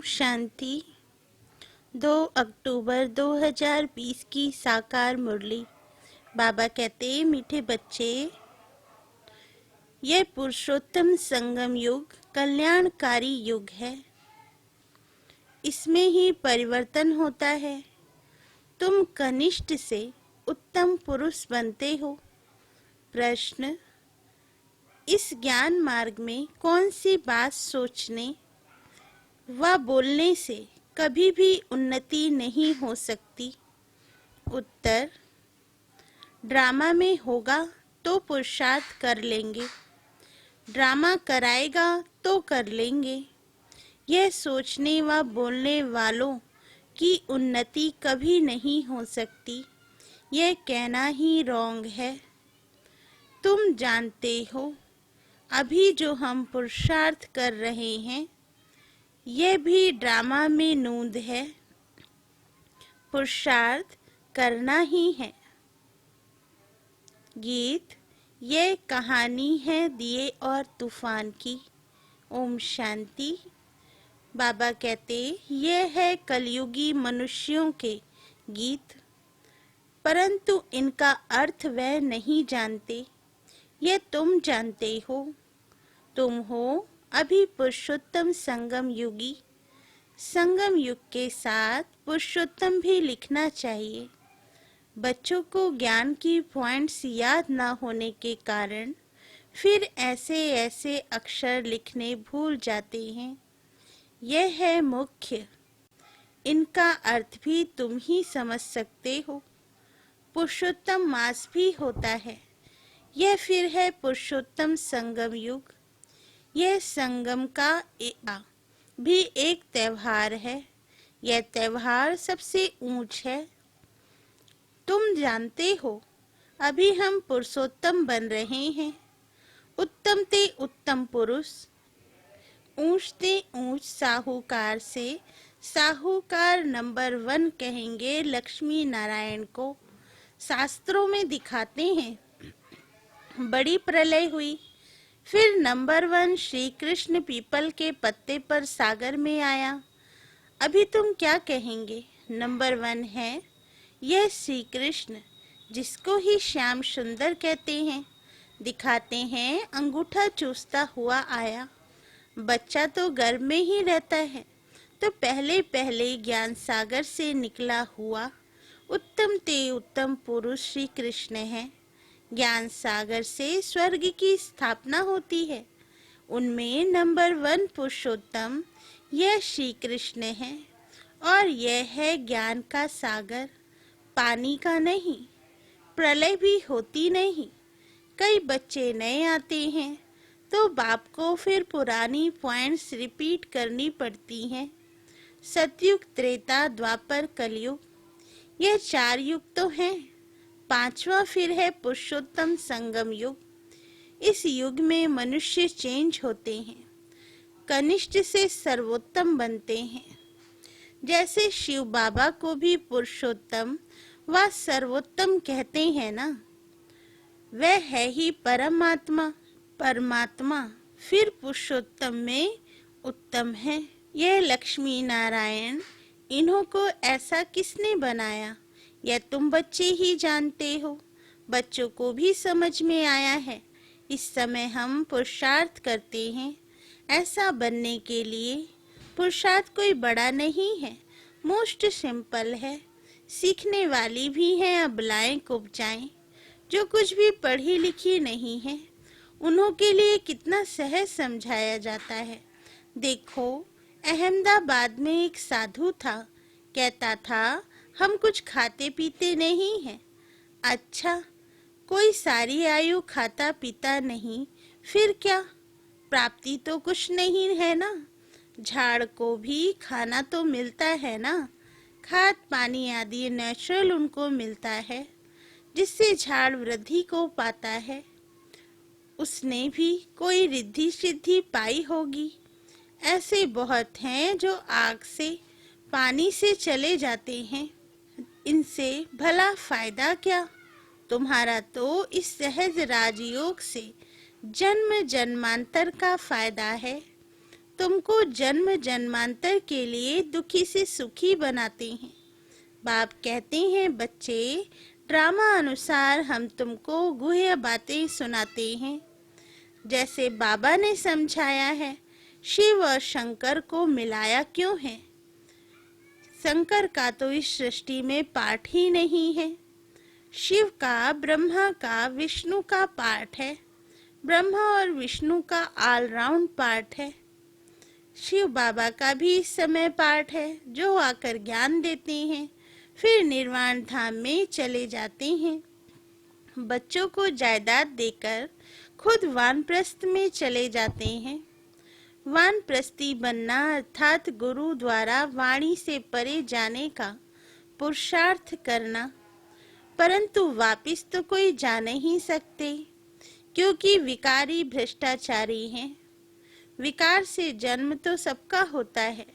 शांति। 2 अक्टूबर 2020 की साकार मुरली। बाबा कहते, मीठे बच्चे, यह पुरुषोत्तम संगम युग कल्याणकारी युग है। इसमें ही परिवर्तन होता है। तुम कनिष्ठ से उत्तम पुरुष बनते हो। प्रश्न, इस ज्ञान मार्ग में कौन सी बात सोचने व बोलने से कभी भी उन्नति नहीं हो सकती? उत्तर, ड्रामा में होगा तो पुरुषार्थ कर लेंगे, ड्रामा कराएगा तो कर लेंगे। यह सोचने व बोलने वालों की उन्नति कभी नहीं हो सकती, यह कहना ही रॉन्ग है। तुम जानते हो, अभी जो हम पुरुषार्थ कर रहे हैं यह भी ड्रामा में नूंद है। पुरुषार्थ करना ही है। गीत, ये कहानी है दिए और तूफान की। ओम शांति। बाबा कहते, ये है कलयुगी मनुष्यों के गीत, परंतु इनका अर्थ वह नहीं जानते। ये तुम जानते हो। तुम हो अभी पुरुषोत्तम संगम युगी। संगम युग के साथ पुरुषोत्तम भी लिखना चाहिए। बच्चों को ज्ञान की पॉइंट्स याद न होने के कारण फिर ऐसे ऐसे अक्षर लिखने भूल जाते हैं। यह है मुख्य। इनका अर्थ भी तुम ही समझ सकते हो। पुरुषोत्तम मास भी होता है। यह फिर है पुरुषोत्तम संगम युग। यह संगम का भी एक त्योहार है। यह त्योहार सबसे ऊंच है। तुम जानते हो, अभी हम पुरुषोत्तम बन रहे हैं। उत्तम ते उत्तम पुरुष, ऊंच ते ऊंच साहूकार से साहूकार नंबर 1 कहेंगे लक्ष्मी नारायण को। शास्त्रों में दिखाते हैं, बड़ी प्रलय हुई, फिर नंबर 1 श्री कृष्ण पीपल के पत्ते पर सागर में आया। अभी तुम क्या कहेंगे? नंबर 1 है यह श्री कृष्ण, जिसको ही श्याम सुंदर कहते हैं। दिखाते हैं अंगूठा चूसता हुआ आया। बच्चा तो गर्भ में ही रहता है, तो पहले पहले ज्ञान सागर से निकला हुआ उत्तम ते उत्तम पुरुष श्री कृष्ण है। ज्ञान सागर से स्वर्ग की स्थापना होती है। उनमें नंबर 1 पुरुषोत्तम यह श्री कृष्ण है, और यह है ज्ञान का सागर, पानी का नहीं। प्रलय भी होती नहीं। कई बच्चे नए आते हैं तो बाप को फिर पुरानी पॉइंट्स रिपीट करनी पड़ती हैं। सतयुग, त्रेता, द्वापर, कलयुग, यह 4 युग तो हैं। 5वां फिर है पुरुषोत्तम संगम युग। इस युग में मनुष्य चेंज होते हैं, कनिष्ठ से सर्वोत्तम बनते हैं। जैसे शिव बाबा को भी पुरुषोत्तम व सर्वोत्तम कहते हैं ना, वह है ही परमात्मा। परमात्मा फिर पुरुषोत्तम में उत्तम है। यह लक्ष्मी नारायण, इन्हों को ऐसा किसने बनाया? यह तुम बच्चे ही जानते हो। बच्चों को भी समझ में आया है। इस समय हम पुरुषार्थ करते हैं ऐसा बनने के लिए। पुरुषार्थ कोई बड़ा नहीं है, मोस्ट सिंपल है। सीखने वाली भी हैं अबलाएं कुब्जाएं, जो कुछ भी पढ़ी लिखी नहीं है, उन्हों के लिए कितना सहज समझाया जाता है। देखो, अहमदाबाद में एक साधु था, कहता था हम कुछ खाते पीते नहीं हैं। अच्छा, कोई सारी आयु खाता पीता नहीं, फिर क्या? प्राप्ति तो कुछ नहीं है ना। झाड़ को भी खाना तो मिलता है ना। खाद पानी आदि नेचुरल उनको मिलता है, जिससे झाड़ वृद्धि को पाता है। उसने भी कोई रिद्धि सिद्धि पाई होगी। ऐसे बहुत हैं जो आग से पानी से चले जाते हैं। इनसे भला फायदा क्या? तुम्हारा तो इस सहज राजयोग से जन्म जन्मांतर का फायदा है। तुमको जन्म जन्मांतर के लिए दुखी से सुखी बनाते हैं। बाप कहते हैं, बच्चे, ड्रामा अनुसार हम तुमको गुह्य बातें सुनाते हैं। जैसे बाबा ने समझाया है, शिव और शंकर को मिलाया क्यों है? शंकर का तो इस सृष्टि में पार्ट ही नहीं है। शिव का, ब्रह्मा का, विष्णु का पार्ट है। ब्रह्मा और विष्णु का ऑलराउंड पार्ट है। शिव बाबा का भी इस समय पार्ट है, जो आकर ज्ञान देते हैं, फिर निर्वाण धाम में चले जाते हैं। बच्चों को जायदाद देकर खुद वानप्रस्थ में चले जाते हैं। वानप्रस्थी बनना अर्थात गुरु द्वारा वाणी से परे जाने का पुरुषार्थ करना, परंतु वापिस तो कोई जा नहीं सकते, क्योंकि विकारी भ्रष्टाचारी हैं। विकार से जन्म तो सबका होता है।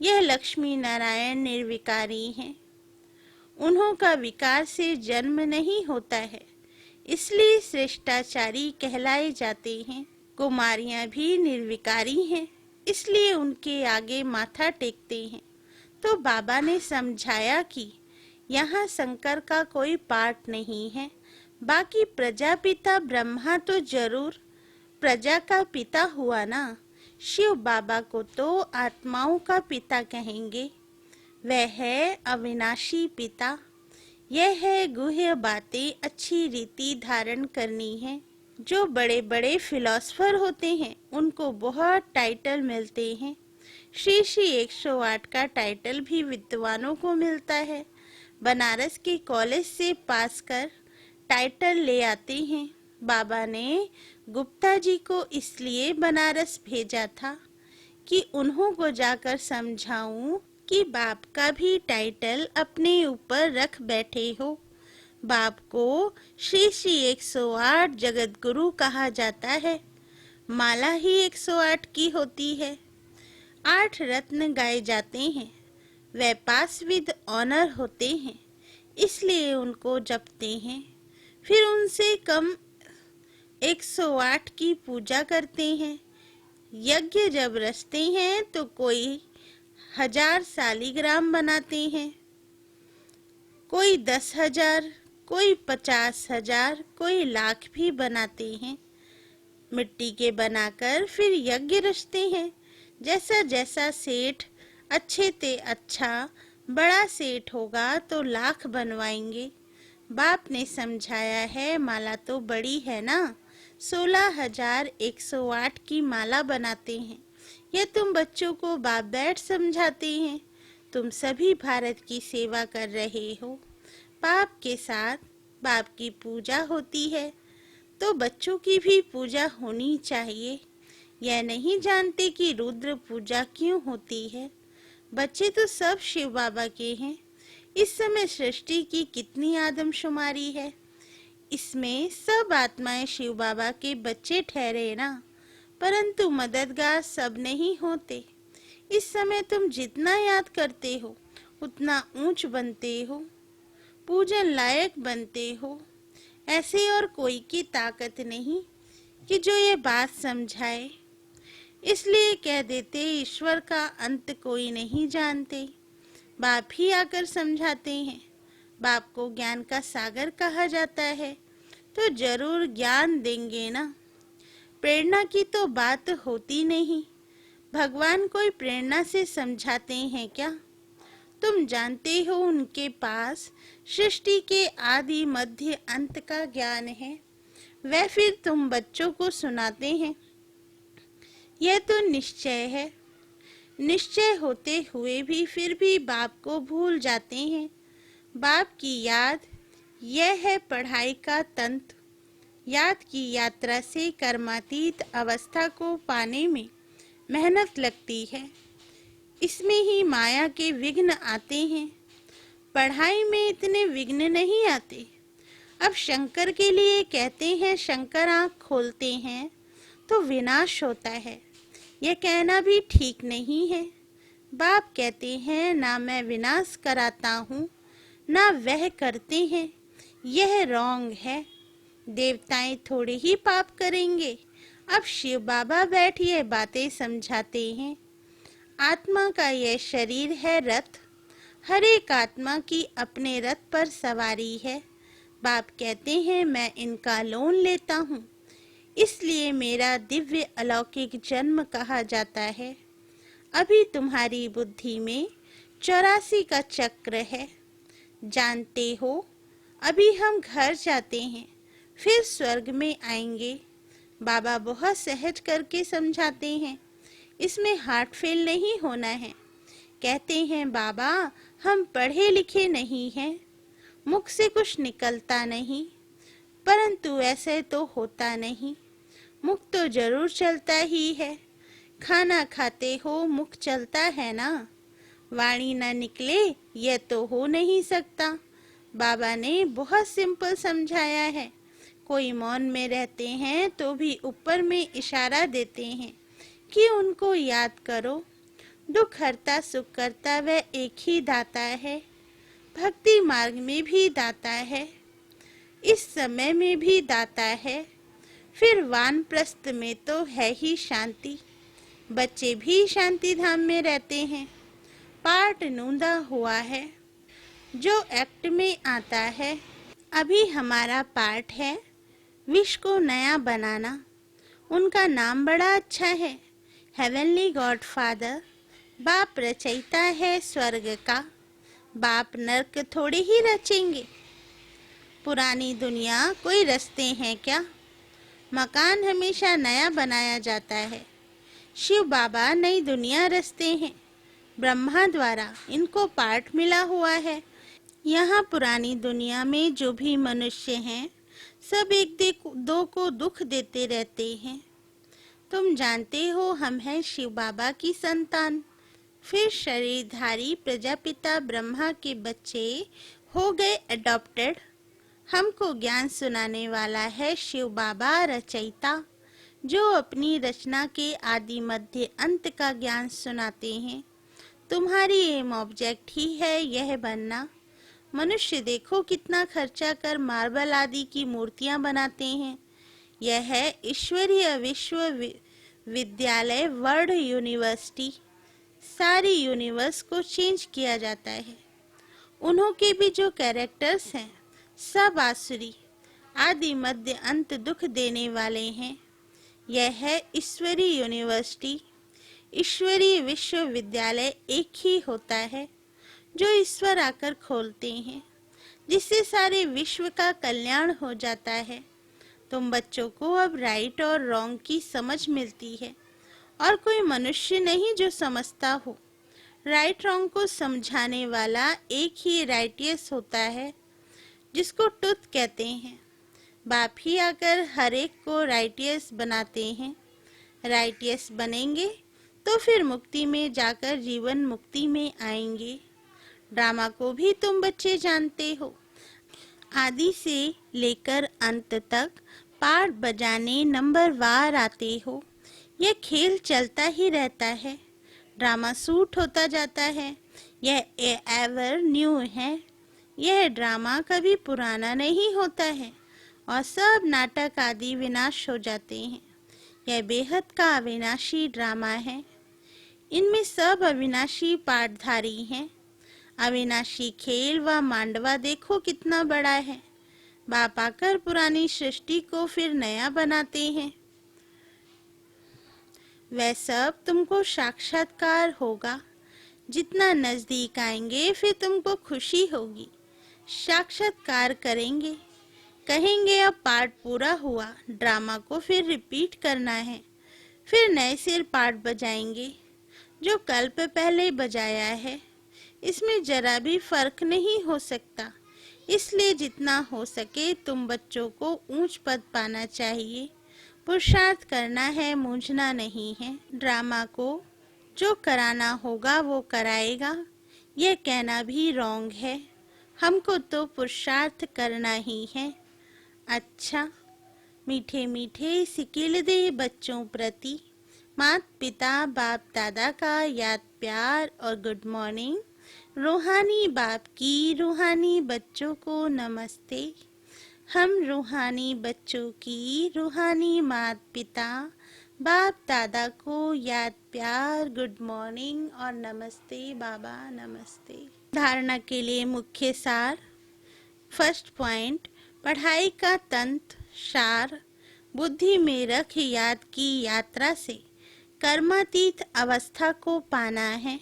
यह लक्ष्मी नारायण निर्विकारी हैं। उन्हों का विकार से जन्म नहीं होता है, इसलिए श्रेष्ठाचारी कहलाए जाते हैं। कुमारियां भी निर्विकारी हैं, इसलिए उनके आगे माथा टेकते हैं। तो बाबा ने समझाया कि यहाँ शंकर का कोई पार्ट नहीं है। बाकी प्रजापिता ब्रह्मा तो जरूर प्रजा का पिता हुआ ना। शिव बाबा को तो आत्माओं का पिता कहेंगे। वह है अविनाशी पिता। यह है गुह्य बातें अच्छी रीति धारण करनी है। जो बड़े बड़े फिलोसफर होते हैं, उनको बहुत टाइटल मिलते हैं। श्री श्री 108 का टाइटल भी विद्वानों को मिलता है। बनारस के कॉलेज से पास कर टाइटल ले आते हैं। बाबा ने गुप्ता जी को इसलिए बनारस भेजा था कि उन्हों को जाकर समझाऊं कि बाप का भी टाइटल अपने ऊपर रख बैठे हो। बाप को श्री श्री 108 जगत गुरु कहा जाता है। माला ही 108 की होती है। 8 रत्न गाए जाते हैं। वे पास विद ऑनर होते हैं, इसलिए उनको जपते हैं। फिर उनसे कम 108 की पूजा करते हैं। यज्ञ जब रचते हैं तो कोई 1000 सालीग्राम बनाते हैं, कोई 10,000, कोई 50,000, कोई लाख भी बनाते हैं। मिट्टी के बनाकर फिर यज्ञ रचते हैं। जैसा जैसा सेठ अच्छे ते अच्छा बड़ा सेठ होगा तो लाख बनवाएंगे। बाप ने समझाया है, माला तो बड़ी है ना, 16,108 की माला बनाते हैं। यह तुम बच्चों को बाप बैठ समझाते हैं। तुम सभी भारत की सेवा कर रहे हो। बाप के साथ बाप की पूजा होती है, तो बच्चों की भी पूजा होनी चाहिए। यह नहीं जानते कि रुद्र पूजा क्यों होती है। बच्चे तो सब शिव बाबा के हैं। इस समय सृष्टि की कितनी आदमशुमारी है, इसमें सब आत्माएं शिव बाबा के बच्चे ठहरे ना, परंतु मददगार सब नहीं होते। इस समय तुम जितना याद करते हो उतना ऊंच बनते हो, पूजन लायक बनते हो। ऐसे और कोई की ताकत नहीं कि जो ये बात समझाए। इसलिए कह देते, ईश्वर का अंत कोई नहीं जानते। बाप ही आकर समझाते हैं। बाप को ज्ञान का सागर कहा जाता है, तो जरूर ज्ञान देंगे ना। प्रेरणा की तो बात होती नहीं। भगवान कोई प्रेरणा से समझाते हैं क्या? तुम जानते हो उनके पास सृष्टि के आदि मध्य अंत का ज्ञान है। वह फिर तुम बच्चों को सुनाते हैं। यह तो निश्चय है। निश्चय होते हुए भी फिर भी बाप को भूल जाते हैं। बाप की याद, यह है पढ़ाई का तंत्र। याद की यात्रा से कर्मातीत अवस्था को पाने में मेहनत लगती है। इसमें ही माया के विघ्न आते हैं। पढ़ाई में इतने विघ्न नहीं आते। अब शंकर के लिए कहते हैं, शंकर आँख खोलते हैं तो विनाश होता है। यह कहना भी ठीक नहीं है। बाप कहते हैं, ना मैं विनाश कराता हूँ ना वह करते हैं। यह रॉन्ग है। देवताएं थोड़े ही पाप करेंगे, अब शिव बाबा बैठ ये बातें समझाते हैं। आत्मा का यह शरीर है रथ, हर एक आत्मा की अपने रथ पर सवारी है। बाप कहते हैं मैं इनका लोन लेता हूँ, इसलिए मेरा दिव्य अलौकिक जन्म कहा जाता है। अभी तुम्हारी बुद्धि में 84 का चक्र है, जानते हो। अभी हम घर जाते हैं, फिर स्वर्ग में आएंगे। बाबा बहुत सहज करके समझाते हैं, इसमें हार्ट फेल नहीं होना है। कहते हैं बाबा हम पढ़े लिखे नहीं हैं, मुख से कुछ निकलता नहीं, परंतु ऐसे तो होता नहीं। मुख तो जरूर चलता ही है, खाना खाते हो मुख चलता है ना। वाणी ना निकले यह तो हो नहीं सकता। बाबा ने बहुत सिंपल समझाया है। कोई मौन में रहते हैं तो भी ऊपर में इशारा देते हैं कि उनको याद करो। दुख हरता सुख करता वह एक ही दाता है। भक्ति मार्ग में भी दाता है, इस समय में भी दाता है, फिर वानप्रस्थ में तो है ही शांति। बच्चे भी शांति धाम में रहते हैं। पाठ नूंदा हुआ है जो एक्ट में आता है। अभी हमारा पाठ है विश्व को नया बनाना। उनका नाम बड़ा अच्छा है, हेवनली गॉड फादर। बाप रचयिता है स्वर्ग का, बाप नर्क थोड़े ही रचेंगे। पुरानी दुनिया कोई रचते हैं क्या? मकान हमेशा नया बनाया जाता है। शिव बाबा नई दुनिया रचते हैं, ब्रह्मा द्वारा इनको पाठ मिला हुआ है। यहाँ पुरानी दुनिया में जो भी मनुष्य हैं, सब एक दो को दुख देते रहते हैं। तुम जानते हो हम हैं शिव बाबा की संतान। फिर शरीरधारी प्रजापिता ब्रह्मा के बच्चे हो गए अडॉप्टेड। हमको ज्ञान सुनाने वाला है शिव बाबा रचयिता, जो अपनी रचना के आदि मध्य अंत का ज्ञान सुनाते हैं। तुम्हारी एम ऑब्जेक्ट ही है यह बनना। मनुष्य देखो कितना खर्चा कर मार्बल आदि की मूर्तियां बनाते हैं। यह है ईश्वरीय विश्वविद्यालय, वर्ल्ड यूनिवर्सिटी। सारी यूनिवर्स को चेंज किया जाता है। उन्हों के भी जो कैरेक्टर्स हैं सब आसुरी, आदि मध्य अंत दुख देने वाले हैं। यह है ईश्वरीय यूनिवर्सिटी। ईश्वरीय विश्वविद्यालय एक ही होता है जो ईश्वर आकर खोलते हैं, जिससे सारे विश्व का कल्याण हो जाता है। तुम बच्चों को अब राइट और रॉन्ग की समझ मिलती है, और कोई मनुष्य नहीं जो समझता हो। राइट रॉन्ग को समझाने वाला एक ही राइटियस होता है, जिसको ट्रुथ कहते हैं। बाप ही आकर हर एक को राइटियस बनाते हैं। राइटियस बनेंगे तो फिर मुक्ति में जाकर जीवन मुक्ति में आएंगे। ड्रामा को भी तुम बच्चे जानते हो। आदि से लेकर अंत तक पार्ट बजाने नंबर वार आते हो। यह खेल चलता ही रहता है, ड्रामा सूट होता जाता है। यह एवर न्यू है। यह ड्रामा कभी पुराना नहीं होता है, और सब नाटक आदि विनाश हो जाते हैं। यह बेहद का अविनाशी ड्रामा है। इनमें सब अविनाशी पाठधारी हैं। अविनाशी खेल व मांडवा देखो कितना बड़ा है। बाप आकर पुरानी सृष्टि को फिर नया बनाते हैं। वह सब तुमको साक्षात्कार होगा। जितना नजदीक आएंगे फिर तुमको खुशी होगी। साक्षात्कार करेंगे, कहेंगे अब पार्ट पूरा हुआ, ड्रामा को फिर रिपीट करना है। फिर नए सिर पार्ट बजाएंगे जो कल्प पहले बजाया है। इसमें जरा भी फर्क नहीं हो सकता। इसलिए जितना हो सके तुम बच्चों को ऊंच पद पाना चाहिए। पुरुषार्थ करना है, मूंझना नहीं है। ड्रामा को जो कराना होगा वो कराएगा, यह कहना भी रॉन्ग है। हमको तो पुरुषार्थ करना ही है। अच्छा, मीठे मीठे सिकिल दे बच्चों प्रति माता पिता बाप दादा का याद प्यार और गुड मॉर्निंग। रूहानी बाप की रूहानी बच्चों को नमस्ते। हम रूहानी बच्चों की रूहानी माता पिता बाप दादा को याद प्यार, गुड मॉर्निंग और नमस्ते बाबा, नमस्ते। धारणा के लिए मुख्य सार। फर्स्ट पॉइंट, पढ़ाई का तंत्र सार। बुद्धि में रख याद की यात्रा से कर्मातीत अवस्था को पाना है।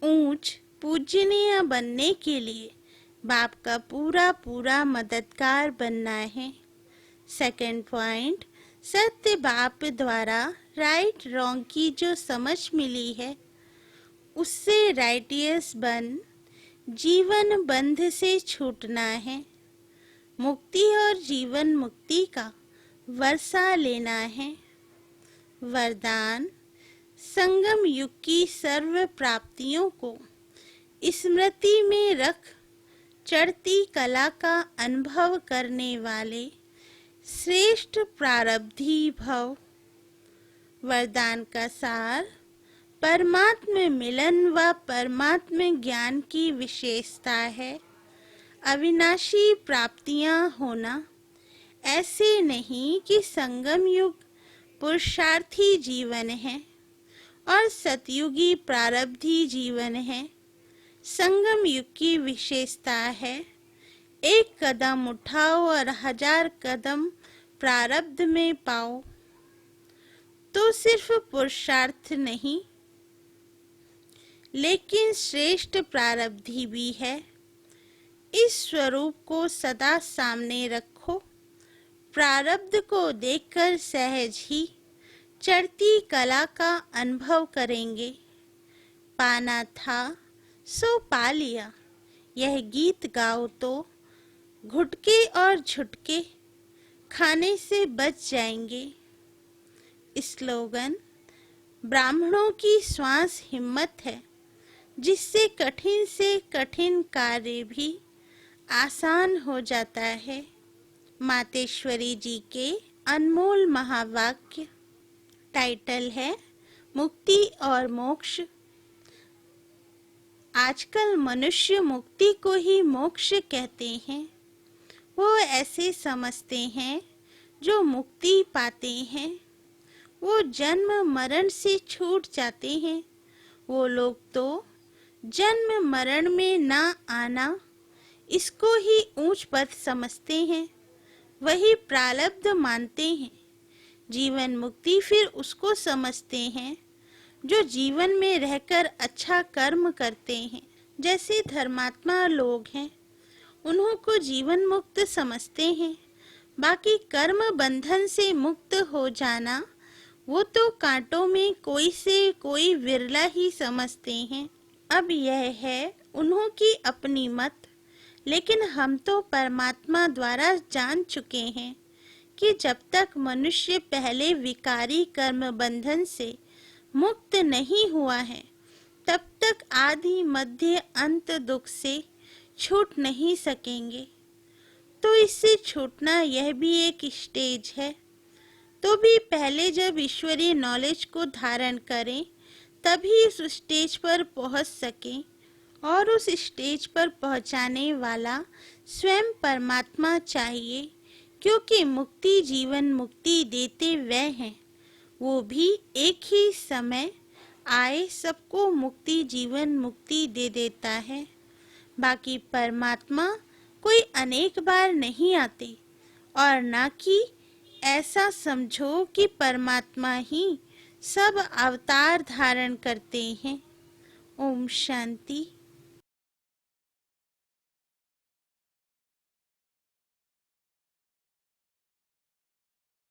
ऊंच पूजनीय बनने के लिए बाप का पूरा पूरा मददगार बनना है। सेकंड पॉइंट, सत्य बाप द्वारा राइट रॉन्ग की जो समझ मिली है उससे राइटियस बन जीवन बंध से छूटना है। मुक्ति और जीवन मुक्ति का वर्षा लेना है। वरदान, संगम युग की सर्व प्राप्तियों को स्मृति में रख चढ़ती कला का अनुभव करने वाले श्रेष्ठ प्रारब्धी भव। वरदान का सार, परमात्म मिलन व परमात्म ज्ञान की विशेषता है। अविनाशी प्राप्तियां होना ऐसे नहीं कि संगम युग पुरुषार्थी जीवन है और सतयुगी प्रारब्धी जीवन है। संगम युग की विशेषता है, एक कदम उठाओ और 1000 कदम प्रारब्ध में पाओ। तो सिर्फ पुरुषार्थ नहीं लेकिन श्रेष्ठ प्रारब्धि भी है। इस स्वरूप को सदा सामने रखो। प्रारब्ध को देखकर सहज ही चढ़ती कला का अनुभव करेंगे। पाना था सो पा लिया, यह गीत गाओ तो घुटके और झुटके खाने से बच जाएंगे। स्लोगन, ब्राह्मणों की श्वास हिम्मत है जिससे कठिन से कठिन कार्य भी आसान हो जाता है। मातेश्वरी जी के अनमोल महावाक्य। टाइटल है मुक्ति और मोक्ष। आजकल मनुष्य मुक्ति को ही मोक्ष कहते हैं। वो ऐसे समझते हैं जो मुक्ति पाते हैं वो जन्म मरण से छूट जाते हैं। वो लोग तो जन्म मरण में ना आना इसको ही ऊंच पद समझते हैं, वही प्रारब्ध मानते हैं। जीवन मुक्ति फिर उसको समझते हैं जो जीवन में रहकर अच्छा कर्म करते हैं। जैसे धर्मात्मा लोग हैं उन्हों को जीवन मुक्त समझते हैं। बाकी कर्म बंधन से मुक्त हो जाना वो तो कांटों में कोई से कोई विरला ही समझते हैं। अब यह है उन्हों की अपनी मत, लेकिन हम तो परमात्मा द्वारा जान चुके हैं कि जब तक मनुष्य पहले विकारी कर्म बंधन से मुक्त नहीं हुआ है तब तक आदि मध्य अंत दुख से छूट नहीं सकेंगे। तो इससे छूटना यह भी एक स्टेज है। तो भी पहले जब ईश्वरीय नॉलेज को धारण करें तभी उस स्टेज पर पहुंच सकें, और उस स्टेज पर पहुंचाने वाला स्वयं परमात्मा चाहिए, क्योंकि मुक्ति जीवन मुक्ति देते वह हैं। वो भी एक ही समय आए सबको मुक्ति जीवन मुक्ति दे देता है। बाकी परमात्मा कोई अनेक बार नहीं आते, और ना कि ऐसा समझो कि परमात्मा ही सब अवतार धारण करते हैं। ओम शांति।